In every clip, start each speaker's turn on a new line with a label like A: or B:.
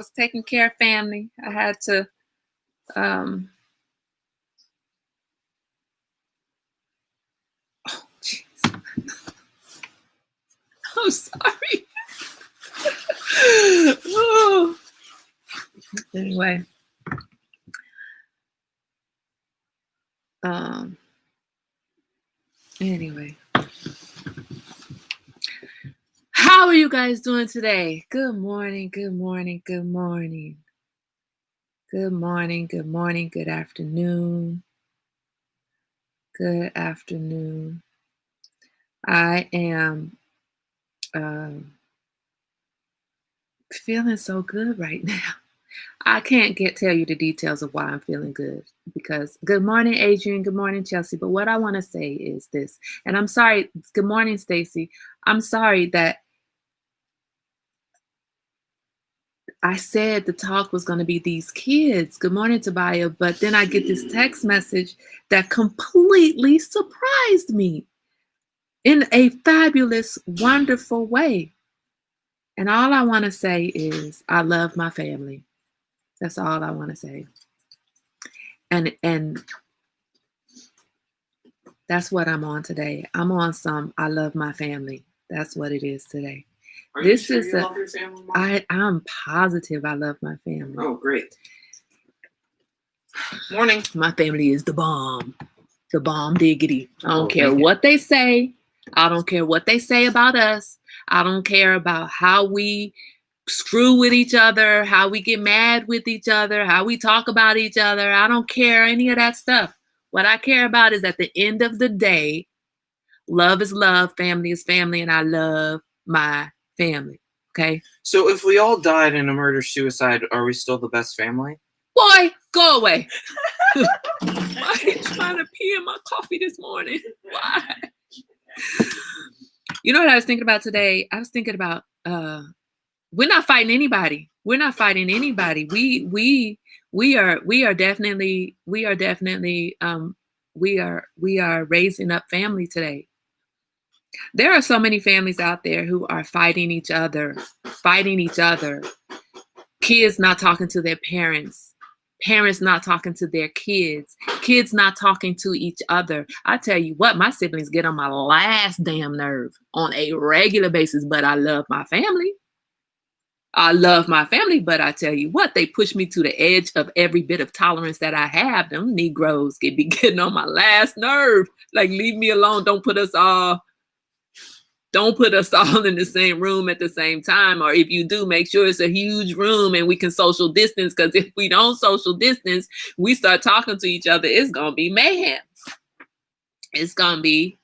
A: was taking care of family. I had to um oh jeez. I'm sorry. Oh. Anyway, um anyway. How are you guys doing today? Good morning, good morning, good morning. Good morning, good morning, good afternoon. Good afternoon. I am feeling so good right now. I can't tell you the details of why I'm feeling good because good morning, Adrian. Good morning, Chelsea. But what I want to say is this, and I'm sorry. Good morning, Stacy. I'm sorry that I said the talk was going to be these kids. Good morning, Tobiah. But then I get this text message that completely surprised me in a fabulous, wonderful way. And all I want to say is I love my family. That's all I want to say. And that's what I'm on today. I'm on some I love my family. That's what it is today.
B: Are you sure you love your family, Mom?
A: I'm positive I love my family.
B: Oh, great. Morning.
A: My family is the bomb. The bomb diggity. I don't care what they say. I don't care what they say about us. I don't care about how we screw with each other, how we get mad with each other, how we talk about each other. I don't care any of that stuff. What I care about is at the end of the day, love is love, family is family, and I love my family. Okay?
B: So if we all died in a murder-suicide, are we still the best family?
A: Boy, go away. Why are you trying to pee in my coffee this morning? Why? You know what I was thinking about today? I was thinking about we're not fighting anybody. We're not fighting anybody. We are definitely raising up family today. There are so many families out there who are fighting each other. Kids not talking to their parents. Parents not talking to their kids. Kids not talking to each other. I tell you what, my siblings get on my last damn nerve on a regular basis, but I love my family. I love my family, but I tell you what, they push me to the edge of every bit of tolerance that I have. Them Negroes be getting on my last nerve. Like, leave me alone. Don't put us all in the same room at the same time. Or if you do, make sure it's a huge room and we can social distance. Because if we don't social distance, we start talking to each other, it's going to be mayhem. It's going to be,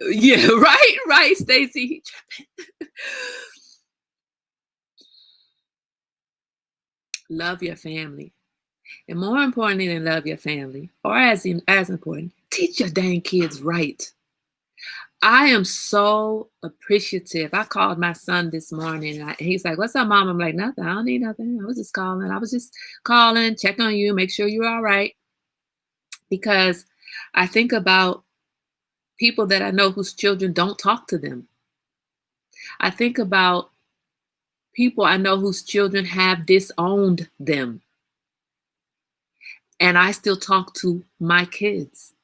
A: yeah, right, Stacy. Love your family. And more importantly than love your family, or as important, teach your dang kids right. I am so appreciative. I called my son this morning. And he's like, "What's up, Mom?" I'm like, "Nothing. I don't need nothing. I was just calling, check on you, make sure you're all right." Because I think about people that I know whose children don't talk to them. I think about people I know whose children have disowned them. And I still talk to my kids.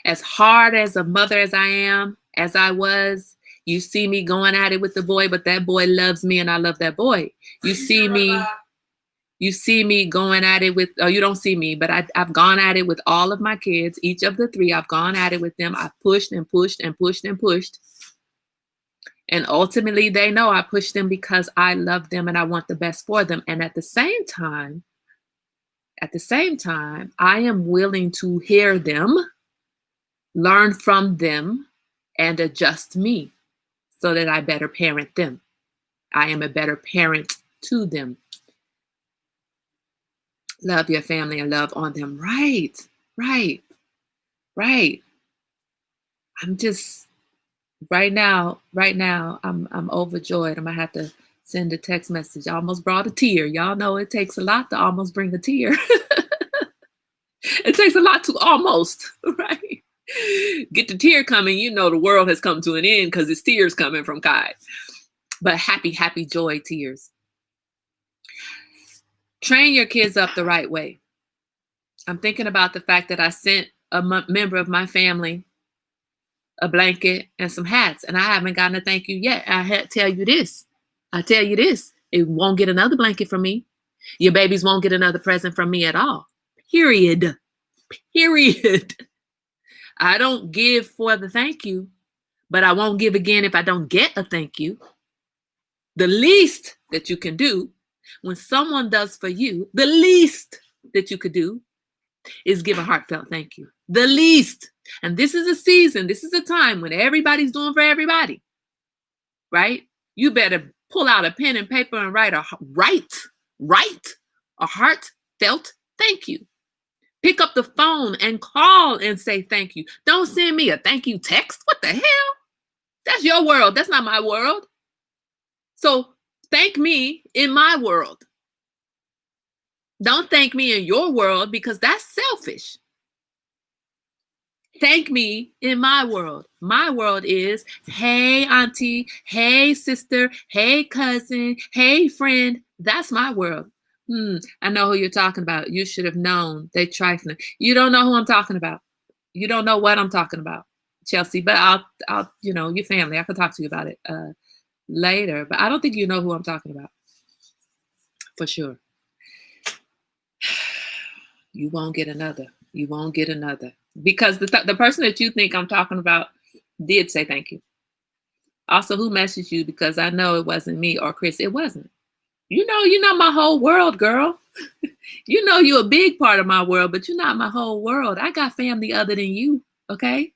A: As hard as a mother as I am, as I was, you see me going at it with the boy, but that boy loves me and I love that boy. You see me going at it with, you don't see me, but I've gone at it with all of my kids, each of the three. I've gone at it with them. I've pushed and pushed and pushed and pushed. And ultimately, they know I push them because I love them and I want the best for them. And at the same time, I am willing to hear them, learn from them, and adjust me so that I better parent them. I am a better parent to them. Love your family and love on them. Right. I'm just right now, I'm overjoyed. I'm gonna have to send a text message. I almost brought a tear. Y'all know it takes a lot to almost bring a tear. It takes a lot to almost, right? Get the tear coming, you know the world has come to an end because it's tears coming from Kai. But happy, joy tears. Train your kids up the right way. I'm thinking about the fact that I sent a member of my family a blanket and some hats, and I haven't gotten a thank you yet. Tell you this. I tell you this. It won't get another blanket from me. Your babies won't get another present from me at all. Period. Period. I don't give for the thank you, but I won't give again if I don't get a thank you. The least that you can do when someone does for you, the least that you could do is give a heartfelt thank you. The least. And this is a season, this is a time when everybody's doing for everybody, right? You better pull out a pen and paper and write a heartfelt thank you. Pick up the phone and call and say thank you. Don't send me a thank you text. What the hell? That's your world. That's not my world. So thank me in my world. Don't thank me in your world because that's selfish. Thank me in my world. My world is, hey, auntie, hey, sister, hey, cousin, hey, friend. That's my world. I know who you're talking about. You should have known. They trifling. You don't know who I'm talking about. You don't know what I'm talking about, Chelsea. But I'll, your family. I can talk to you about it later. But I don't think you know who I'm talking about, for sure. You won't get another. You won't get another. Because the person that you think I'm talking about did say thank you. Also, who messaged you? Because I know it wasn't me or Chris. It wasn't. You're not my whole world, girl. You're a big part of my world, but you're not my whole world. I got family other than you, okay?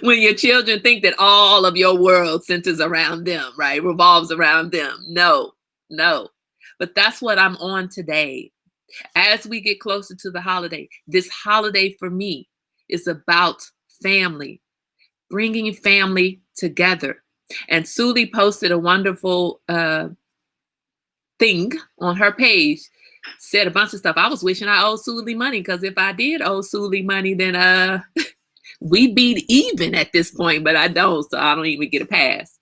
A: When your children think that all of your world centers around them, right? Revolves around them. No. But that's what I'm on today. As we get closer to the holiday, this holiday for me is about family, bringing family together. And Suli posted a wonderful thing on her page, said a bunch of stuff. I was wishing I owed Suli money, because if I did owe Suli money, then we'd be even at this point, but I don't, so I don't even get a pass.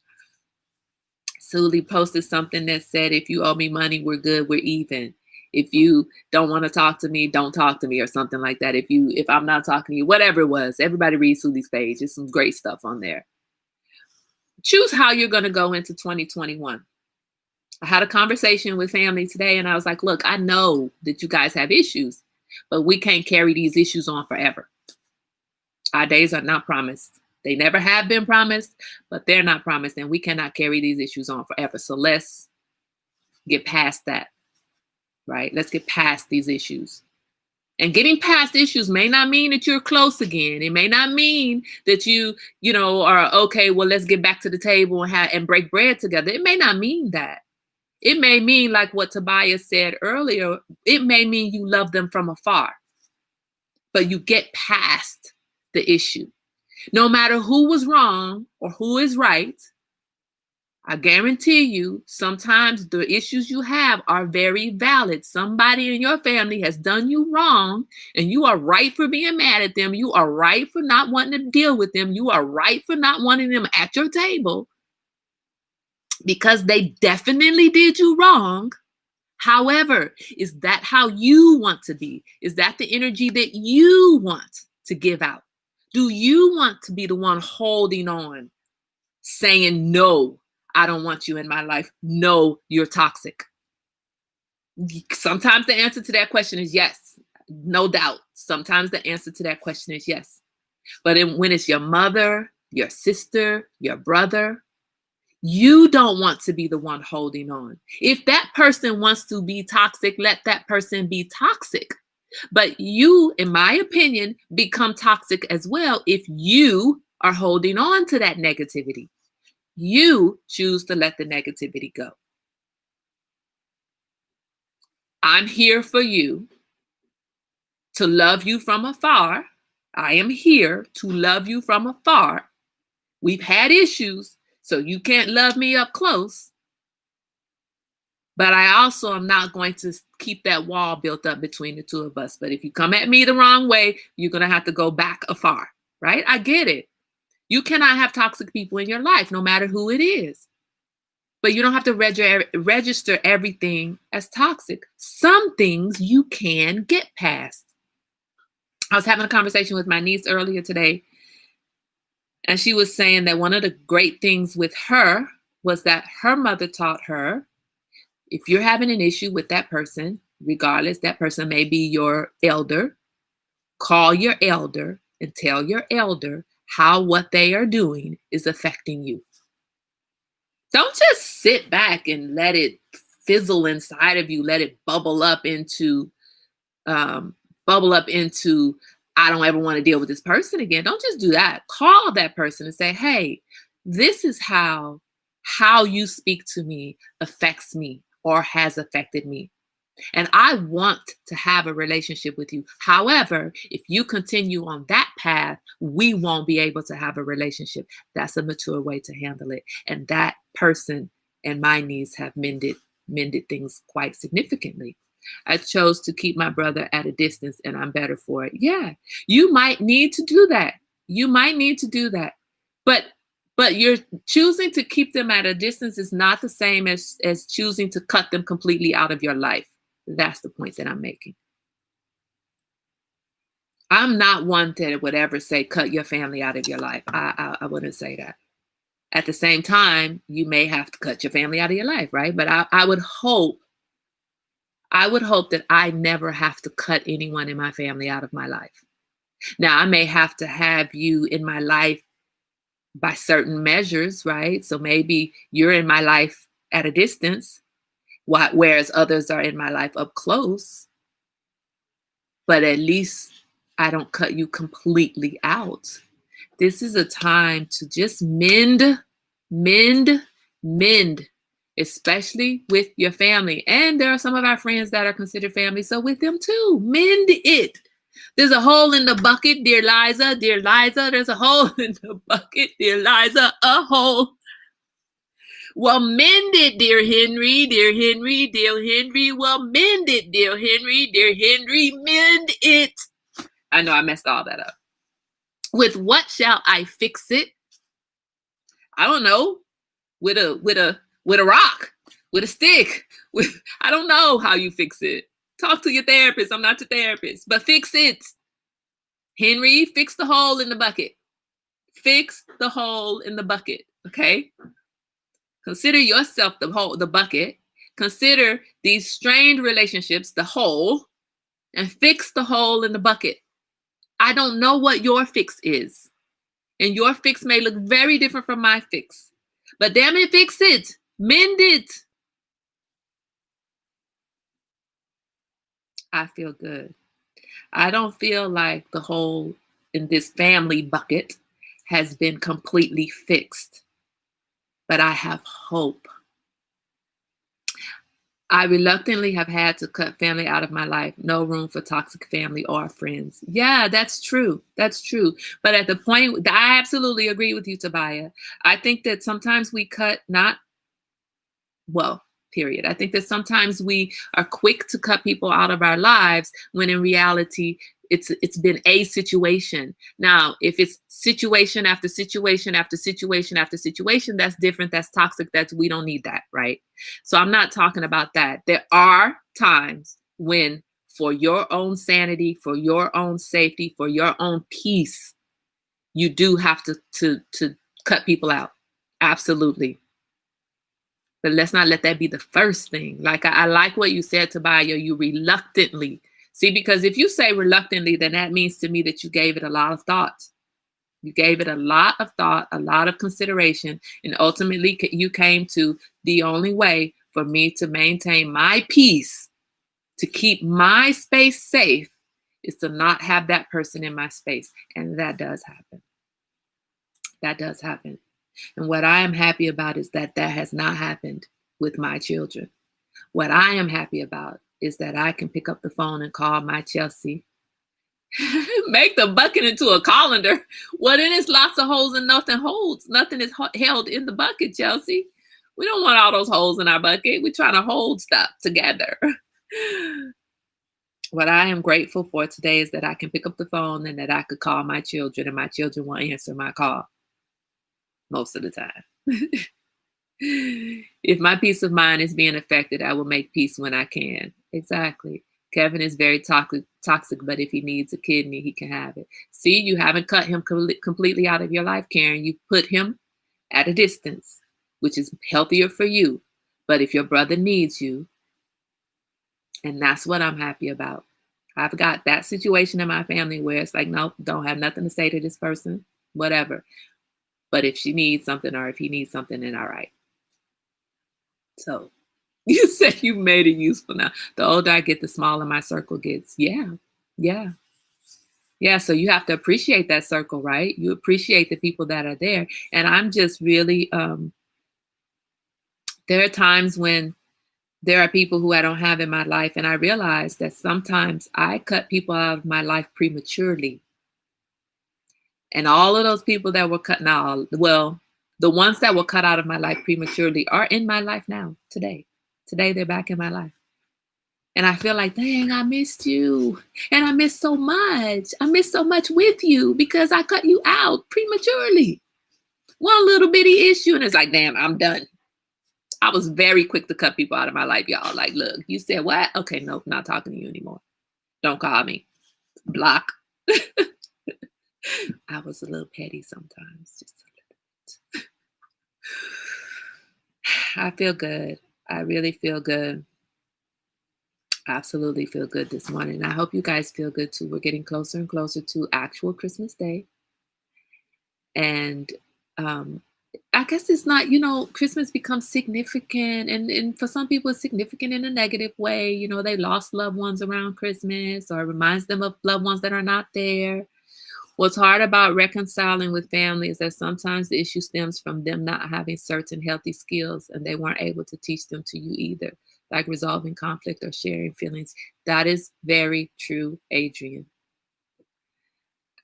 A: Suli posted something that said, if you owe me money, we're good, we're even. If you don't want to talk to me, don't talk to me, or something like that. If I'm not talking to you, whatever it was. Everybody read Suli's page. There's some great stuff on there. Choose how you're going to go into 2021. I had a conversation with family today, and I was like, look, I know that you guys have issues, but we can't carry these issues on forever. Our days are not promised. They never have been promised, but they're not promised, and we cannot carry these issues on forever. So let's get past that. Right? Let's get past these issues. And getting past issues may not mean that you're close again. It may not mean that you are okay, well, let's get back to the table and break bread together. It may not mean that. It may mean, like what Tobias said earlier, it may mean you love them from afar. But you get past the issue. No matter who was wrong or who is right, I guarantee you, sometimes the issues you have are very valid. Somebody in your family has done you wrong, and you are right for being mad at them. You are right for not wanting to deal with them. You are right for not wanting them at your table, because they definitely did you wrong. However, is that how you want to be? Is that the energy that you want to give out? Do you want to be the one holding on, saying no? I don't want you in my life. No, you're toxic. Sometimes the answer to that question is yes. No doubt. Sometimes the answer to that question is yes. But when it's your mother, your sister, your brother, you don't want to be the one holding on. If that person wants to be toxic, let that person be toxic. But you, in my opinion, become toxic as well if you are holding on to that negativity. You choose to let the negativity go. I'm here for you, to love you from afar. I am here to love you from afar. We've had issues, so you can't love me up close. But I also am not going to keep that wall built up between the two of us. But if you come at me the wrong way, you're going to have to go back afar, right? I get it. You cannot have toxic people in your life, no matter who it is. But you don't have to register everything as toxic. Some things you can get past. I was having a conversation with my niece earlier today, and she was saying that one of the great things with her was that her mother taught her, if you're having an issue with that person, regardless, that person may be your elder, call your elder and tell your elder how what they are doing is affecting you. Don't just sit back and let it fizzle inside of you, let it bubble up into I don't ever want to deal with this person again. Don't just do that. Call that person and say, hey, this is how you speak to me affects me or has affected me. And I want to have a relationship with you. However, if you continue on that path, we won't be able to have a relationship. That's a mature way to handle it. And that person and my niece have mended things quite significantly. I chose to keep my brother at a distance, and I'm better for it. Yeah, you might need to do that. But you're choosing to keep them at a distance is not the same as choosing to cut them completely out of your life. That's the point that I'm making. I'm not one that would ever say, cut your family out of your life. I wouldn't say that. At the same time, you may have to cut your family out of your life, right? But I would hope that I never have to cut anyone in my family out of my life. Now, I may have to have you in my life by certain measures, right? So maybe you're in my life at a distance, whereas others are in my life up close. But at least I don't cut you completely out. This is a time to just mend, especially with your family. And there are some of our friends that are considered family. So with them too, mend it. There's a hole in the bucket, dear Liza. Dear Liza, there's a hole in the bucket, dear Liza, a hole. Well, mend it, dear Henry, dear Henry, dear Henry. Well, mend it, dear Henry, dear Henry, mend it. I know I messed all that up. With what shall I fix it? I don't know. With a rock, with a stick. I don't know how you fix it. Talk to your therapist. I'm not your therapist, but fix it. Henry, fix the hole in the bucket. Fix the hole in the bucket. Okay. Consider yourself the bucket. Consider these strained relationships, the hole, and fix the hole in the bucket. I don't know what your fix is. And your fix may look very different from my fix. But damn it, fix it. Mend it. I feel good. I don't feel like the hole in this family bucket has been completely fixed. But I have hope. I reluctantly have had to cut family out of my life. No room for toxic family or friends. Yeah, that's true. That's true. But at the point, I absolutely agree with you, Tabaya. I think that sometimes we cut period. I think that sometimes we are quick to cut people out of our lives when in reality, it's been a situation. Now, if it's situation after situation after situation after situation, that's different. That's toxic. We don't need that, right? So I'm not talking about that. There are times when, for your own sanity, for your own safety, for your own peace, you do have to cut people out. Absolutely. But let's not let that be the first thing. Like I like what you said, Tabaya. You reluctantly. See, because if you say reluctantly, then that means to me that you gave it a lot of thought. You gave it a lot of thought, a lot of consideration, and ultimately you came to the only way for me to maintain my peace, to keep my space safe, is to not have that person in my space. And that does happen. That does happen. And what I am happy about is that has not happened with my children. What I am happy about is that I can pick up the phone and call my Chelsea. Make the bucket into a colander. Well, then it's lots of holes and nothing holds. Nothing is held in the bucket, Chelsea. We don't want all those holes in our bucket. We're trying to hold stuff together. What I am grateful for today is that I can pick up the phone and that I could call my children and my children will answer my call most of the time. If my peace of mind is being affected, I will make peace when I can. Exactly. Kevin is very toxic, but if he needs a kidney, he can have it. See, you haven't cut him completely out of your life, Karen. You put him at a distance, which is healthier for you. But if your brother needs you, and that's what I'm happy about. I've got that situation in my family where it's like, nope, don't have nothing to say to this person, whatever. But if she needs something or if he needs something, then all right. So you said you made it useful now. The older I get, the smaller my circle gets. Yeah. So you have to appreciate that circle, right? You appreciate the people that are there. And I'm just really, there are times when there are people who I don't have in my life, and I realize that sometimes I cut people out of my life prematurely. And all of those people that were cut now, well, the ones that were cut out of my life prematurely are in my life now, today. Today, they're back in my life. And I feel like, dang, I missed you. And I missed so much. I missed so much with you because I cut you out prematurely. One little bitty issue, and it's like, damn, I'm done. I was very quick to cut people out of my life, y'all. Like, look, you said what? Okay, nope, not talking to you anymore. Don't call me. Block. I was a little petty sometimes, just a little bit. I feel good. I really feel good. Absolutely feel good this morning. I hope you guys feel good too. We're getting closer and closer to actual Christmas Day. And I guess it's not, Christmas becomes significant. And for some people, it's significant in a negative way. They lost loved ones around Christmas, or it reminds them of loved ones that are not there. What's hard about reconciling with family is that sometimes the issue stems from them not having certain healthy skills, and they weren't able to teach them to you either, like resolving conflict or sharing feelings. That is very true, Adrian.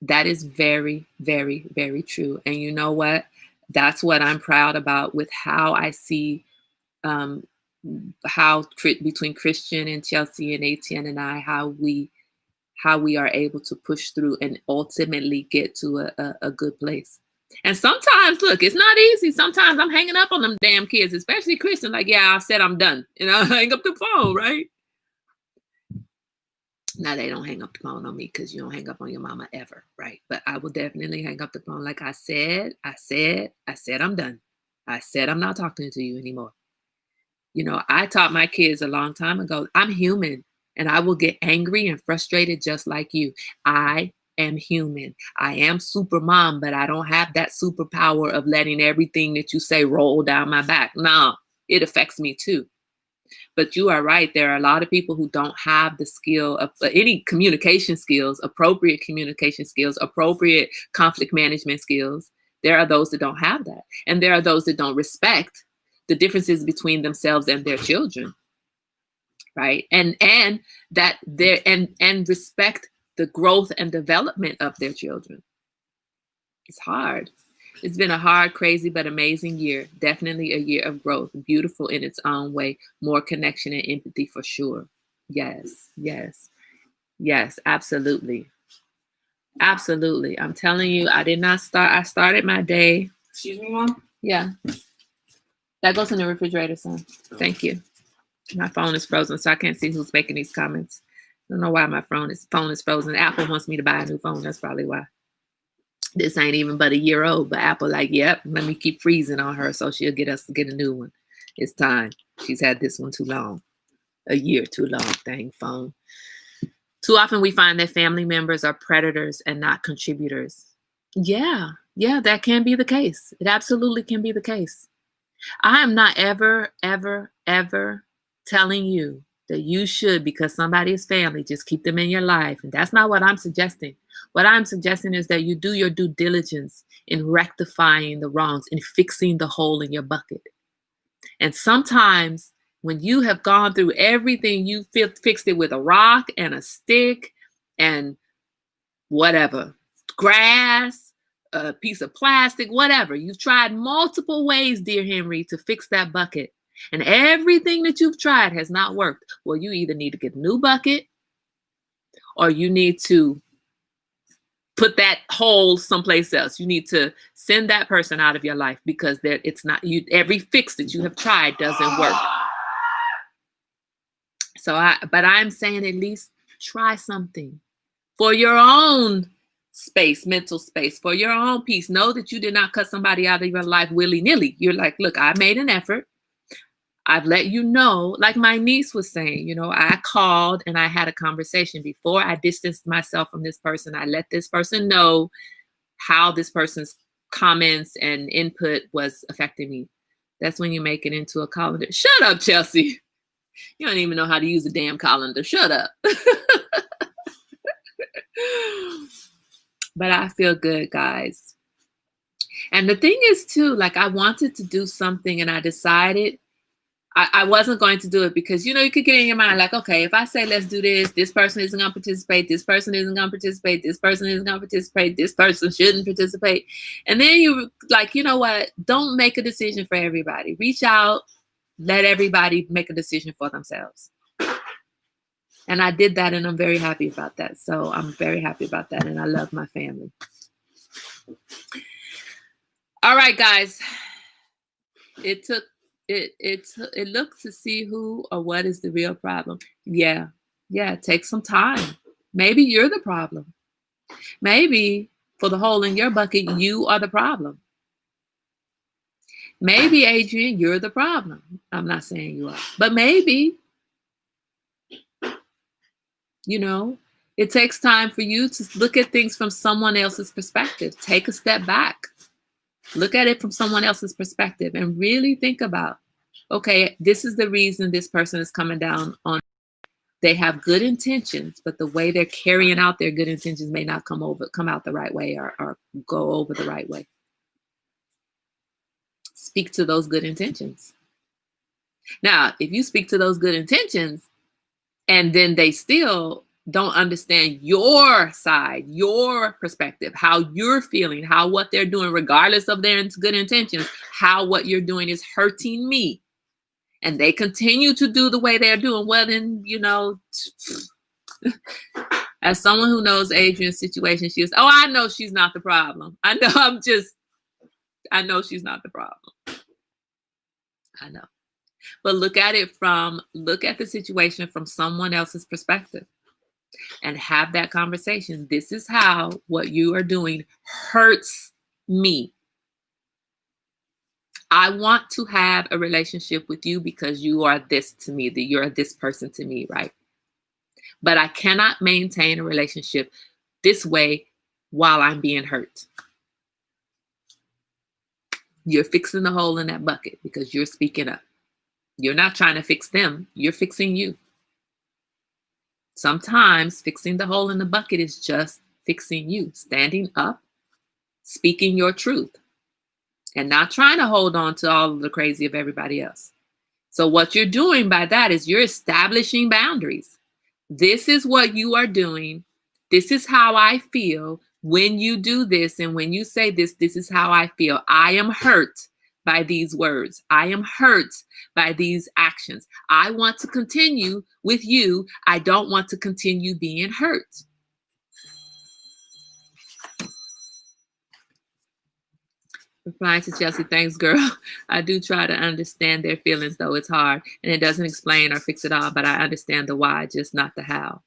A: That is very, very, very true. And you know what? That's what I'm proud about with how I see between Christian and Chelsea and Etienne and I, how we are able to push through and ultimately get to a good place. And sometimes, look, it's not easy. Sometimes I'm hanging up on them damn kids, especially Christian. Like, yeah, I said I'm done. Hang up the phone, right? Now, they don't hang up the phone on me because you don't hang up on your mama ever, right? But I will definitely hang up the phone. Like I said I'm done. I said I'm not talking to you anymore. I taught my kids a long time ago, I'm human. And I will get angry and frustrated just like you. I am human. I am super mom, but I don't have that superpower of letting everything that you say roll down my back. No, it affects me too. But you are right. There are a lot of people who don't have the skill of any communication skills, appropriate communication skills, appropriate conflict management skills. There are those that don't have that. And there are those that don't respect the differences between themselves and their children. Right. And that and respect the growth and development of their children. It's hard. It's been a hard, crazy, but amazing year. Definitely a year of growth. Beautiful in its own way. More connection and empathy for sure. Yes. Absolutely. Absolutely. I'm telling you, I started my day.
B: Excuse me, Mom?
A: Yeah. That goes in the refrigerator, son. Thank you. My phone is frozen, so I can't see who's making these comments. I don't know why my phone is frozen. Apple wants me to buy a new phone. That's probably why. This ain't even but a year old, but Apple like, yep, let me keep freezing on her so she'll get a new one. It's time. She's had this one too long. A year too long, dang phone. Too often we find that family members are predators and not contributors. Yeah, that can be the case. It absolutely can be the case. I am not ever, ever, ever telling you that you should, because somebody is family, just keep them in your life. And that's not what I'm suggesting. What I'm suggesting is that you do your due diligence in rectifying the wrongs and fixing the hole in your bucket. And sometimes when you have gone through everything, you fixed it with a rock and a stick and whatever, grass, a piece of plastic, whatever. You've tried multiple ways, dear Henry, to fix that bucket. And everything that you've tried has not worked. Well, you either need to get a new bucket or you need to put that hole someplace else. You need to send that person out of your life because it's not you. Every fix that you have tried doesn't work. So I'm saying at least try something for your own space, mental space, for your own peace. Know that you did not cut somebody out of your life willy-nilly. You're like, look, I made an effort. I've let you know, like my niece was saying, I called and I had a conversation before I distanced myself from this person. I let this person know how this person's comments and input was affecting me. That's when you make it into a calendar. Shut up, Chelsea. You don't even know how to use a damn calendar. Shut up. But I feel good, guys. And the thing is, too, like I wanted to do something and I decided I wasn't going to do it because, you could get in your mind like, okay, if I say let's do this person isn't going to participate. This person isn't going to participate. This person isn't going to participate. This person shouldn't participate. And then you like, you know what? Don't make a decision for everybody. Reach out. Let everybody make a decision for themselves. And I did that and I'm very happy about that. So I'm very happy about that. And I love my family. All right, guys. It looked to see who or what is the real problem. Yeah. Take some time. Maybe you're the problem. Maybe for the hole in your bucket, you are the problem. Maybe, Adrian, you're the problem. I'm not saying you are, but maybe, it takes time for you to look at things from someone else's perspective. Take a step back. Look at it from someone else's perspective and really think about, okay, this is the reason this person is coming down on. They have good intentions, but the way they're carrying out their good intentions may not come out the right way or go over the right way. Speak to those good intentions. Now, if you speak to those good intentions and then they still don't understand your side, your perspective, how you're feeling, how what they're doing, regardless of their good intentions, how what you're doing is hurting me, and they continue to do the way they're doing, well, then, as someone who knows Adrian's situation, she was, I know she's not the problem. I know she's not the problem. I know. But look at the situation from someone else's perspective and have that conversation. This is how what you are doing hurts me. I want to have a relationship with you because you are this to me, that you're this person to me, right? But I cannot maintain a relationship this way while I'm being hurt. You're fixing the hole in that bucket because you're speaking up. You're not trying to fix them. You're fixing you. Sometimes fixing the hole in the bucket is just fixing you, standing up, speaking your truth, and not trying to hold on to all of the crazy of everybody else. So what you're doing by that is you're establishing boundaries. This is what you are doing. This is how I feel when you do this. And when you say this, this is how I feel. I am hurt by these words. I am hurt by these actions. I want to continue with you. I don't want to continue being hurt. Replying to Chelsea, thanks, girl. I do try to understand their feelings, though it's hard. And it doesn't explain or fix it all, but I understand the why, just not the how.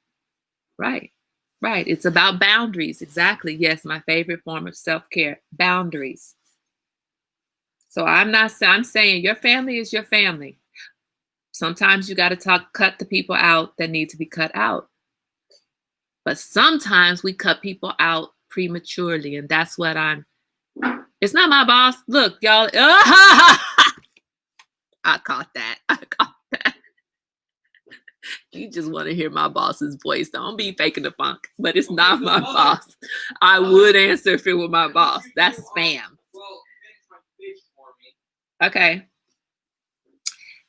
A: Right. It's about boundaries. Exactly. Yes, my favorite form of self-care, boundaries. So I'm saying your family is your family. Sometimes you got to cut the people out that need to be cut out. But sometimes we cut people out prematurely. And that's what it's not my boss. Look, y'all. I caught that. You just want to hear my boss's voice. Don't be faking the funk. But it's not my boss. I would answer if it were my boss. That's spam. Okay.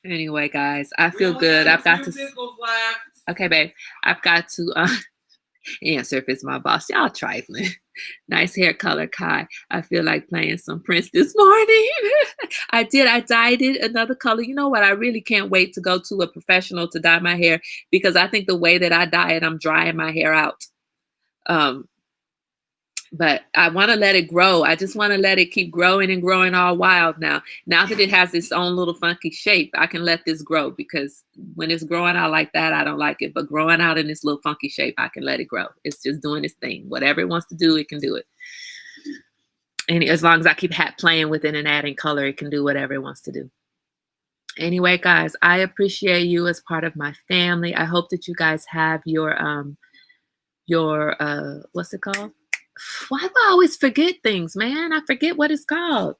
A: Anyway, guys, I feel good. I've got to. Okay, babe. I've got to answer if it's my boss. Y'all trifling. Nice hair color, Kai. I feel like playing some Prince this morning. I did. I dyed it another color. You know what? I really can't wait to go to a professional to dye my hair because I think the way that I dye it, I'm drying my hair out. But I want to let it grow. I just want to let it keep growing and growing all wild now. Now that it has its own little funky shape, I can let this grow, because when it's growing out like that, I don't like it. But growing out in this little funky shape, I can let it grow. It's just doing its thing. Whatever it wants to do, it can do it. And as long as I keep playing with it and adding color, it can do whatever it wants to do. Anyway, guys, I appreciate you as part of my family. I hope that you guys have your what's it called? Why do I always forget things, man? I forget what it's called.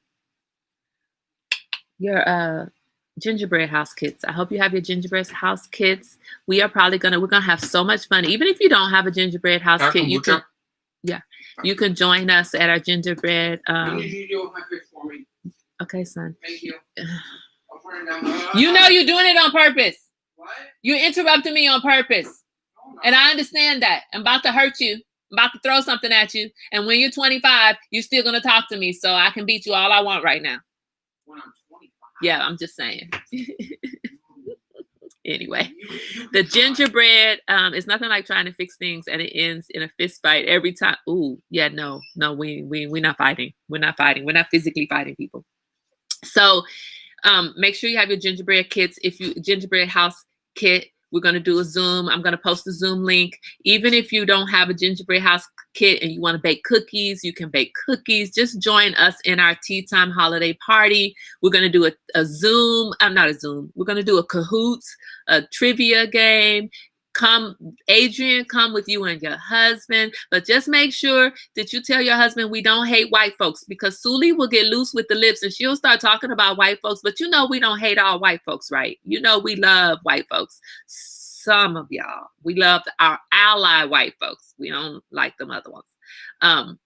A: Your gingerbread house kits. I hope you have your gingerbread house kits. We're gonna have so much fun. Even if you don't have a gingerbread house kit, you can join us at our gingerbread.
B: You do my fish for me.
A: Okay, son.
B: Thank you.
A: You know you're doing it on purpose.
B: What?
A: You interrupted me on purpose.
B: No,
A: And I understand that. I'm about to hurt you. I'm about to throw something at you. And when you're 25, you're still going to talk to me. So I can beat you all I want right now.
B: When I'm 25.
A: Yeah, I'm just saying. Anyway, the gingerbread is nothing like trying to fix things and it ends in a fist fight every time. Ooh, yeah, no, we're not fighting. We're not fighting. We're not physically fighting people. So make sure you have your gingerbread kits. Gingerbread house kit, we're going to do a Zoom. I'm going to post the Zoom link. Even if you don't have a gingerbread house kit and you want to bake cookies, you can bake cookies. Just join us in our tea time holiday party. We're going to do a Zoom. I'm not a Zoom. We're going to do a Kahoots, a trivia game. Come, Adrian, come with you and your husband. But just make sure that you tell your husband we don't hate white folks, because Suli will get loose with the lips and she'll start talking about white folks. But you know we don't hate all white folks, right? You know we love white folks. Some of y'all. We love our ally white folks. We don't like them other ones. And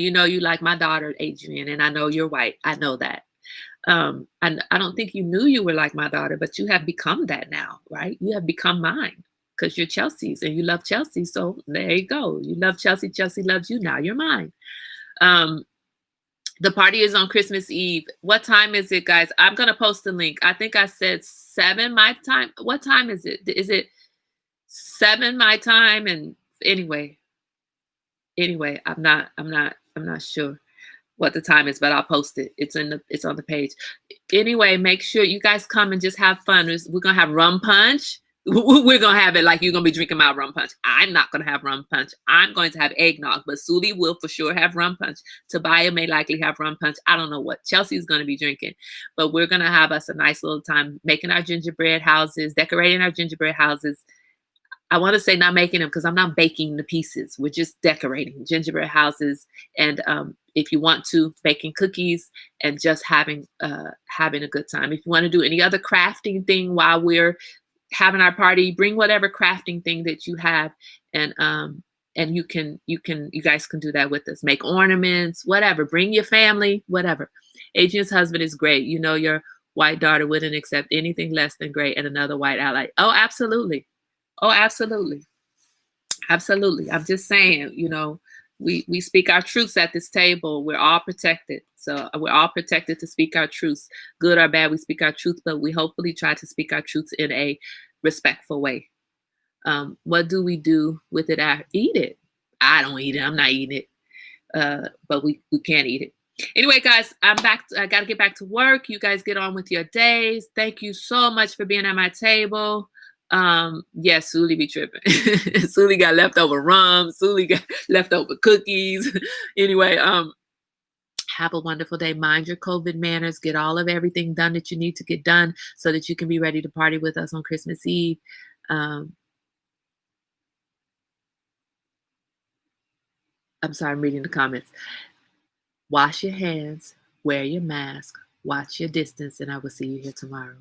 A: you know you like my daughter, Adrian, and I know you're white. I know that. And I don't think you knew you were like my daughter, but you have become that now, right? You have become mine because you're Chelsea's and you love Chelsea. So there you go. You love Chelsea. Chelsea loves you. Now you're mine. The party is on Christmas Eve. What time is it, guys? I'm going to post the link. I think I said 7 my time. What time is it? Is it 7 my time? And anyway, I'm not sure what the time is, but I'll post it. It's on the page. Anyway, make sure you guys come and just have fun. We're gonna have rum punch. We're gonna have it like you're gonna be drinking my rum punch. I'm not gonna have rum punch. I'm going to have eggnog, but Suli will for sure have rum punch. Tobiah may likely have rum punch. I don't know what Chelsea's gonna be drinking, but we're gonna have us a nice little time making our gingerbread houses, decorating our gingerbread houses. I want to say not making them because I'm not baking the pieces. We're just decorating gingerbread houses. And if you want to, baking cookies and just having a good time. If you want to do any other crafting thing while we're having our party, bring whatever crafting thing that you have, and you guys can do that with us. Make ornaments, whatever. Bring your family, whatever. Adrian's husband is great. You know your white daughter wouldn't accept anything less than great and another white ally. Oh, absolutely. Oh, absolutely. Absolutely. I'm just saying, you know, we speak our truths at this table. We're all protected. So we're all protected to speak our truths. Good or bad, we speak our truth, but we hopefully try to speak our truths in a respectful way. What do we do with it? I eat it. I don't eat it. I'm not eating it. But we can't eat it. Anyway, guys, I'm back. I got to get back to work. You guys get on with your days. Thank you so much for being at my table. Yeah, Suli be tripping. Suli got leftover rum. Suli got leftover cookies. Anyway, have a wonderful day. Mind your COVID manners. Get all of everything done that you need to get done so that you can be ready to party with us on Christmas Eve. I'm sorry, I'm reading the comments. Wash your hands, wear your mask, watch your distance, and I will see you here tomorrow.